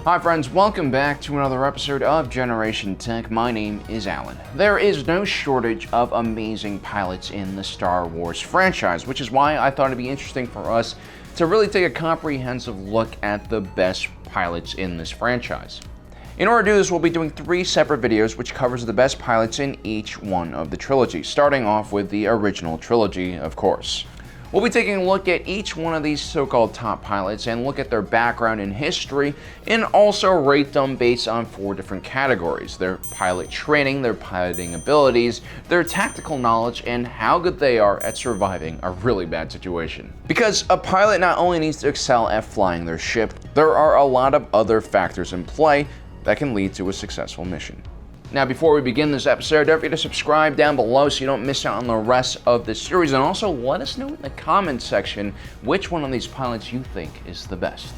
Hi friends, welcome back to another episode of Generation Tech. My name is Alan. There is no shortage of amazing pilots in the Star Wars franchise, which is why I thought it'd be interesting for us to really take a comprehensive look at the best pilots in this franchise. In order to do this, we'll be doing 3 separate videos which covers the best pilots in each one of the trilogy, starting off with the original trilogy, of course. We'll be taking a look at each one of these so-called top pilots and look at their background and history, and also rate them based on 4 different categories: their pilot training, their piloting abilities, their tactical knowledge, and how good they are at surviving a really bad situation. Because a pilot not only needs to excel at flying their ship, there are a lot of other factors in play that can lead to a successful mission. Now, before we begin this episode, don't forget to subscribe down below so you don't miss out on the rest of this series, and also let us know in the comments section which one of these pilots you think is the best.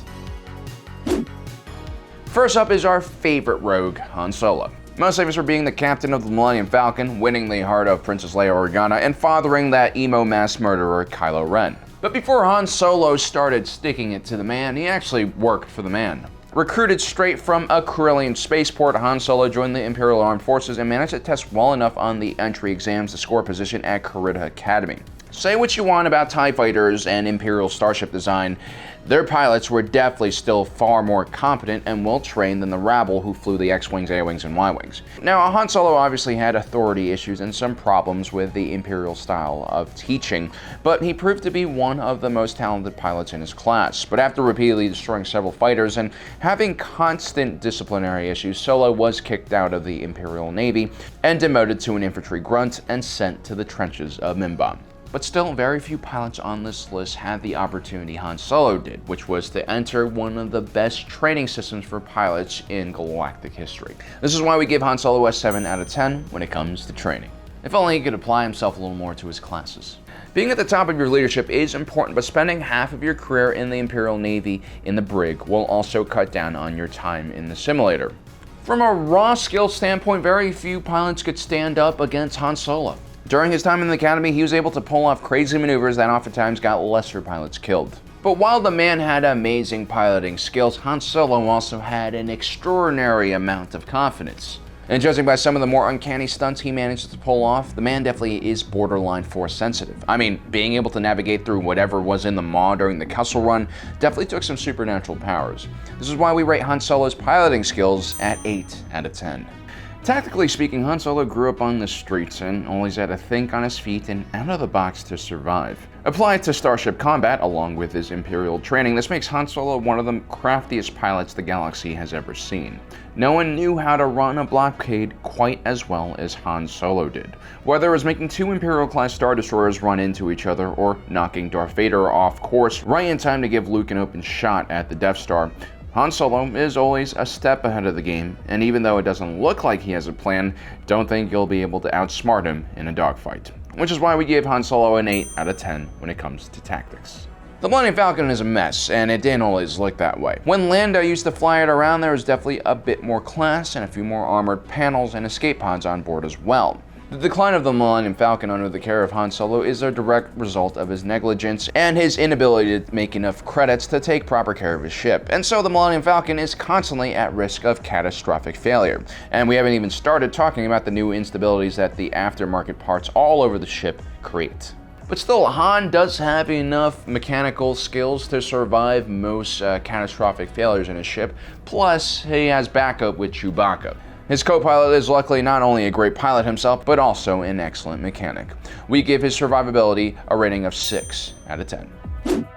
First up is our favorite rogue, Han Solo. Most famous for being the captain of the Millennium Falcon, winning the heart of Princess Leia Organa, and fathering that emo mass murderer Kylo Ren. But before Han Solo started sticking it to the man, he actually worked for the man. Recruited straight from a Corellian spaceport, Han Solo joined the Imperial Armed Forces and managed to test well enough on the entry exams to score a position at Hera Academy. Say what you want about TIE fighters and Imperial starship design, their pilots were definitely still far more competent and well-trained than the rabble who flew the X-Wings, A-Wings, and Y-Wings. Now, Han Solo obviously had authority issues and some problems with the Imperial style of teaching, but he proved to be one of the most talented pilots in his class. But after repeatedly destroying several fighters and having constant disciplinary issues, Solo was kicked out of the Imperial Navy and demoted to an infantry grunt and sent to the trenches of Mimban. But still, very few pilots on this list had the opportunity Han Solo did, which was to enter one of the best training systems for pilots in galactic history. This is why we give Han Solo a 7 out of 10 when it comes to training. If only he could apply himself a little more to his classes. Being at the top of your leadership is important, but spending half of your career in the Imperial Navy in the brig will also cut down on your time in the simulator. From a raw skill standpoint, very few pilots could stand up against Han Solo. During his time in the Academy, he was able to pull off crazy maneuvers that oftentimes got lesser pilots killed. But while the man had amazing piloting skills, Han Solo also had an extraordinary amount of confidence. And judging by some of the more uncanny stunts he managed to pull off, the man definitely is borderline force sensitive. I mean, being able to navigate through whatever was in the maw during the Kessel Run definitely took some supernatural powers. This is why we rate Han Solo's piloting skills at 8 out of 10. Tactically speaking, Han Solo grew up on the streets and always had to think on his feet and out of the box to survive. Applied to starship combat, along with his Imperial training, this makes Han Solo one of the craftiest pilots the galaxy has ever seen. No one knew how to run a blockade quite as well as Han Solo did. Whether it was making 2 Imperial-class Star Destroyers run into each other, or knocking Darth Vader off course right in time to give Luke an open shot at the Death Star, Han Solo is always a step ahead of the game, and even though it doesn't look like he has a plan, don't think you'll be able to outsmart him in a dogfight. Which is why we give Han Solo an 8 out of 10 when it comes to tactics. The Millennium Falcon is a mess, and it didn't always look that way. When Lando used to fly it around, there was definitely a bit more class and a few more armored panels and escape pods on board as well. The decline of the Millennium Falcon under the care of Han Solo is a direct result of his negligence and his inability to make enough credits to take proper care of his ship, and so the Millennium Falcon is constantly at risk of catastrophic failure. And we haven't even started talking about the new instabilities that the aftermarket parts all over the ship create. But still, Han does have enough mechanical skills to survive most catastrophic failures in his ship, plus he has backup with Chewbacca. His co-pilot is luckily not only a great pilot himself, but also an excellent mechanic. We give his survivability a rating of 6 out of 10.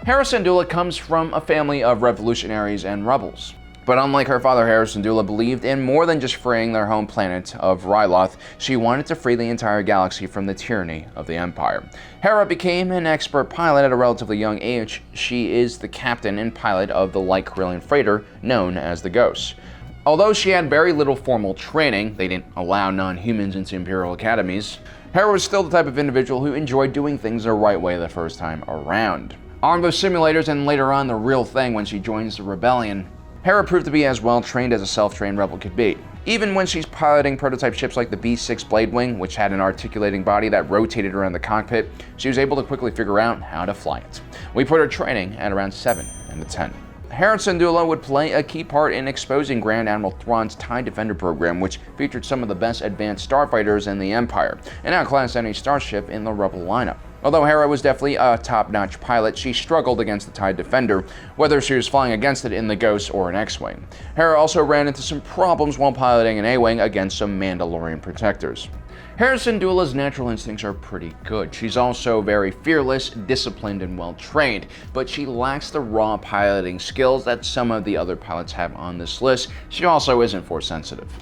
Hera Syndulla comes from a family of revolutionaries and rebels. But unlike her father, Hera Syndulla believed in more than just freeing their home planet of Ryloth. She wanted to free the entire galaxy from the tyranny of the Empire. Hera became an expert pilot at a relatively young age. She is the captain and pilot of the light Corellian freighter known as the Ghost. Although she had very little formal training, they didn't allow non-humans into Imperial academies, Hera was still the type of individual who enjoyed doing things the right way the first time around. Armed with simulators and later on the real thing when she joins the rebellion, Hera proved to be as well trained as a self-trained rebel could be. Even when she's piloting prototype ships like the B-6 Blade Wing, which had an articulating body that rotated around the cockpit, she was able to quickly figure out how to fly it. We put her training at around 7 out of 10. Hera Syndulla would play a key part in exposing Grand Admiral Thrawn's TIE Defender program, which featured some of the best advanced starfighters in the Empire, and outclassed any starship in the Rebel lineup. Although Hera was definitely a top-notch pilot, she struggled against the TIE Defender, whether she was flying against it in the Ghost or an X-Wing. Hera also ran into some problems while piloting an A-Wing against some Mandalorian protectors. Hera Syndulla's natural instincts are pretty good. She's also very fearless, disciplined, and well-trained, but she lacks the raw piloting skills that some of the other pilots have on this list. She also isn't Force-sensitive,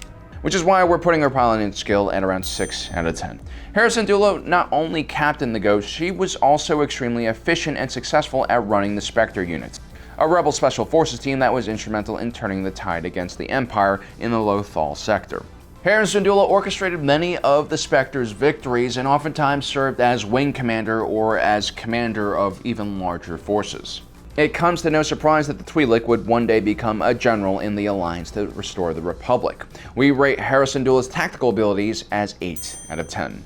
which is why we're putting her piloting skill at around 6 out of 10. Hera Syndulla not only captained the Ghost, she was also extremely efficient and successful at running the Spectre units, a Rebel Special Forces team that was instrumental in turning the tide against the Empire in the Lothal sector. Hera Syndulla orchestrated many of the Spectre's victories and oftentimes served as wing commander or as commander of even larger forces. It comes to no surprise that the Twi'lek would one day become a general in the Alliance to restore the Republic. We rate Hera Syndulla's tactical abilities as 8 out of 10.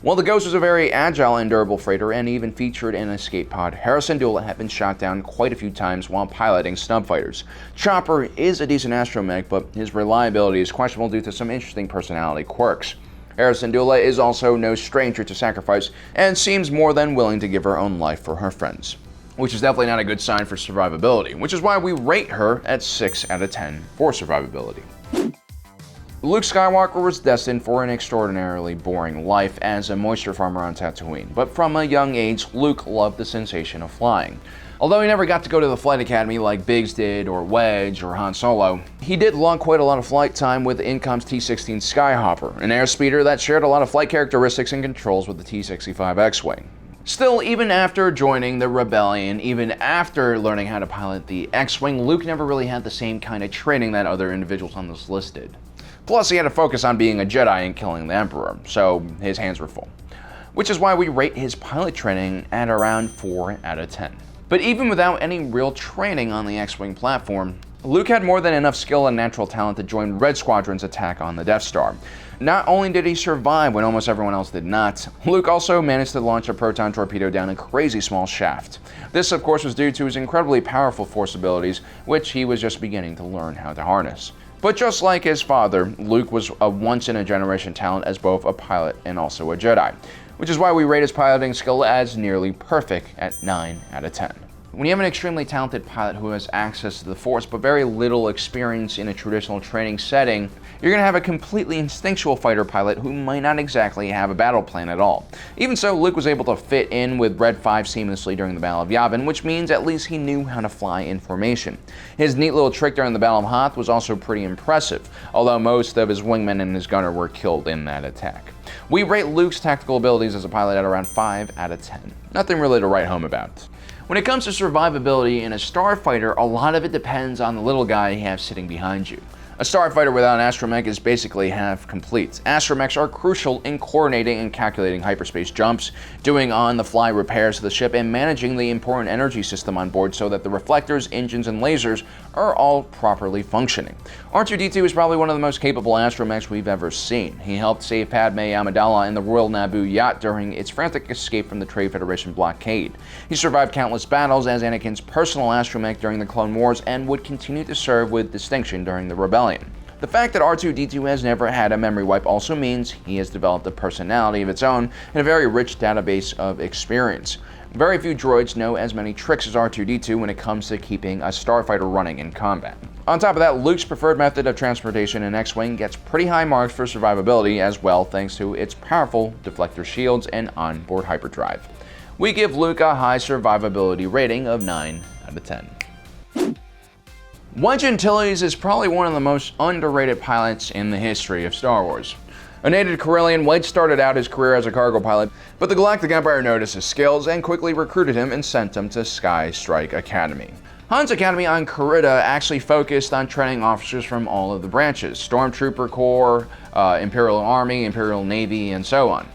While the Ghost was a very agile and durable freighter and even featured an escape pod, Hera Syndulla had been shot down quite a few times while piloting snub fighters. Chopper is a decent astromech, but his reliability is questionable due to some interesting personality quirks. Hera Syndulla is also no stranger to sacrifice and seems more than willing to give her own life for her friends, which is definitely not a good sign for survivability, which is why we rate her at 6 out of 10 for survivability. Luke Skywalker was destined for an extraordinarily boring life as a moisture farmer on Tatooine, but from a young age, Luke loved the sensation of flying. Although he never got to go to the flight academy like Biggs did, or Wedge, or Han Solo, he did log quite a lot of flight time with Incom's T-16 Skyhopper, an airspeeder that shared a lot of flight characteristics and controls with the T-65 X-Wing. Still, even after joining the Rebellion, even after learning how to pilot the X-Wing, Luke never really had the same kind of training that other individuals on this list did. Plus, he had to focus on being a Jedi and killing the Emperor, so his hands were full. Which is why we rate his pilot training at around 4 out of 10. But even without any real training on the X-Wing platform, Luke had more than enough skill and natural talent to join Red Squadron's attack on the Death Star. Not only did he survive when almost everyone else did not, Luke also managed to launch a proton torpedo down a crazy small shaft. This, of course, was due to his incredibly powerful force abilities, which he was just beginning to learn how to harness. But just like his father, Luke was a once-in-a-generation talent as both a pilot and also a Jedi, which is why we rate his piloting skill as nearly perfect at 9 out of 10. When you have an extremely talented pilot who has access to the Force but very little experience in a traditional training setting, you're going to have a completely instinctual fighter pilot who might not exactly have a battle plan at all. Even so, Luke was able to fit in with Red 5 seamlessly during the Battle of Yavin, which means at least he knew how to fly in formation. His neat little trick during the Battle of Hoth was also pretty impressive, although most of his wingmen and his gunner were killed in that attack. We rate Luke's tactical abilities as a pilot at around 5 out of 10. Nothing really to write home about. When it comes to survivability in a starfighter, a lot of it depends on the little guy you have sitting behind you. A starfighter without an astromech is basically half complete. Astromechs are crucial in coordinating and calculating hyperspace jumps, doing on-the-fly repairs to the ship, and managing the important energy system on board so that the reflectors, engines, and lasers are all properly functioning. R2-D2 is probably one of the most capable astromechs we've ever seen. He helped save Padme Amidala and the Royal Naboo yacht during its frantic escape from the Trade Federation blockade. He survived countless battles as Anakin's personal astromech during the Clone Wars and would continue to serve with distinction during the Rebellion. The fact that R2-D2 has never had a memory wipe also means he has developed a personality of its own and a very rich database of experience. Very few droids know as many tricks as R2-D2 when it comes to keeping a starfighter running in combat. On top of that, Luke's preferred method of transportation in X-Wing gets pretty high marks for survivability as well thanks to its powerful deflector shields and onboard hyperdrive. We give Luke a high survivability rating of 9 out of 10. Wedge Antilles is probably one of the most underrated pilots in the history of Star Wars. A native Corellian, Wedge started out his career as a cargo pilot, but the Galactic Empire noticed his skills and quickly recruited him and sent him to Sky Strike Academy. Han's Academy on Carida actually focused on training officers from all of the branches, Stormtrooper Corps, Imperial Army, Imperial Navy, and so on.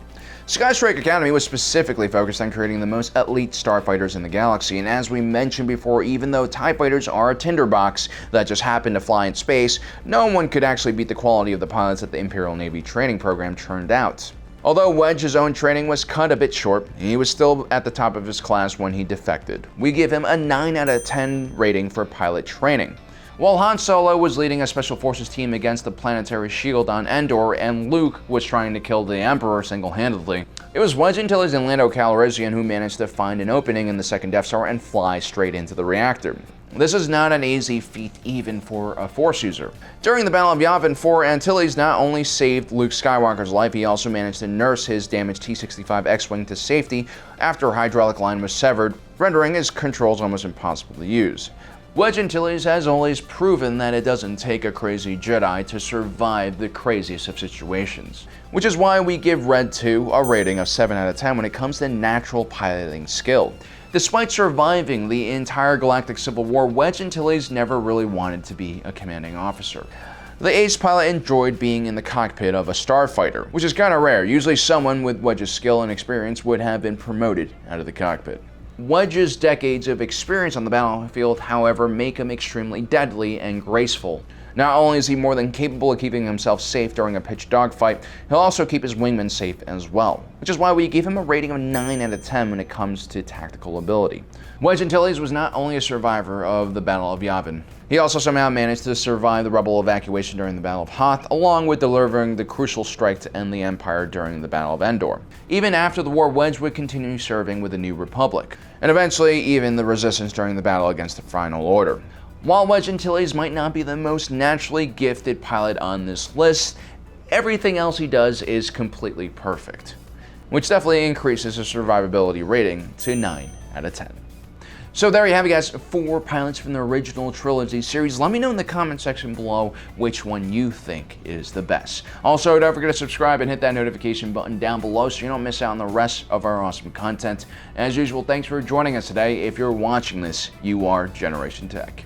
Sky Strike Academy was specifically focused on creating the most elite starfighters in the galaxy, and as we mentioned before, even though TIE fighters are a tinderbox that just happen to fly in space, no one could actually beat the quality of the pilots that the Imperial Navy training program turned out. Although Wedge's own training was cut a bit short, he was still at the top of his class when he defected. We give him a 9 out of 10 rating for pilot training. While Han Solo was leading a Special Forces team against the planetary shield on Endor and Luke was trying to kill the Emperor single-handedly, it was Wedge Antilles and Lando Calrissian who managed to find an opening in the second Death Star and fly straight into the reactor. This is not an easy feat even for a Force user. During the Battle of Yavin 4, Antilles not only saved Luke Skywalker's life, he also managed to nurse his damaged T-65 X-Wing to safety after a hydraulic line was severed, rendering his controls almost impossible to use. Wedge Antilles has always proven that it doesn't take a crazy Jedi to survive the craziest of situations, which is why we give Red 2 a rating of 7 out of 10 when it comes to natural piloting skill. Despite surviving the entire galactic civil war, Wedge Antilles never really wanted to be a commanding officer. The ace pilot enjoyed being in the cockpit of a starfighter, which is kind of rare. Usually someone with Wedge's skill and experience would have been promoted out of the cockpit. Wedge's decades of experience on the battlefield, however, make him extremely deadly and graceful. Not only is he more than capable of keeping himself safe during a pitched dogfight, he'll also keep his wingmen safe as well, which is why we give him a rating of 9 out of 10 when it comes to tactical ability. Wedge Antilles was not only a survivor of the Battle of Yavin, he also somehow managed to survive the rebel evacuation during the Battle of Hoth, along with delivering the crucial strike to end the Empire during the Battle of Endor. Even after the war, Wedge would continue serving with the New Republic, and eventually even the Resistance during the battle against the Final Order. While Wedge Antilles might not be the most naturally gifted pilot on this list, everything else he does is completely perfect, which definitely increases his survivability rating to 9 out of 10. So there you have it, guys, 4 pilots from the original Trilogy series. Let me know in the comment section below which one you think is the best. Also, don't forget to subscribe and hit that notification button down below so you don't miss out on the rest of our awesome content. As usual, thanks for joining us today. If you're watching this, you are Generation Tech.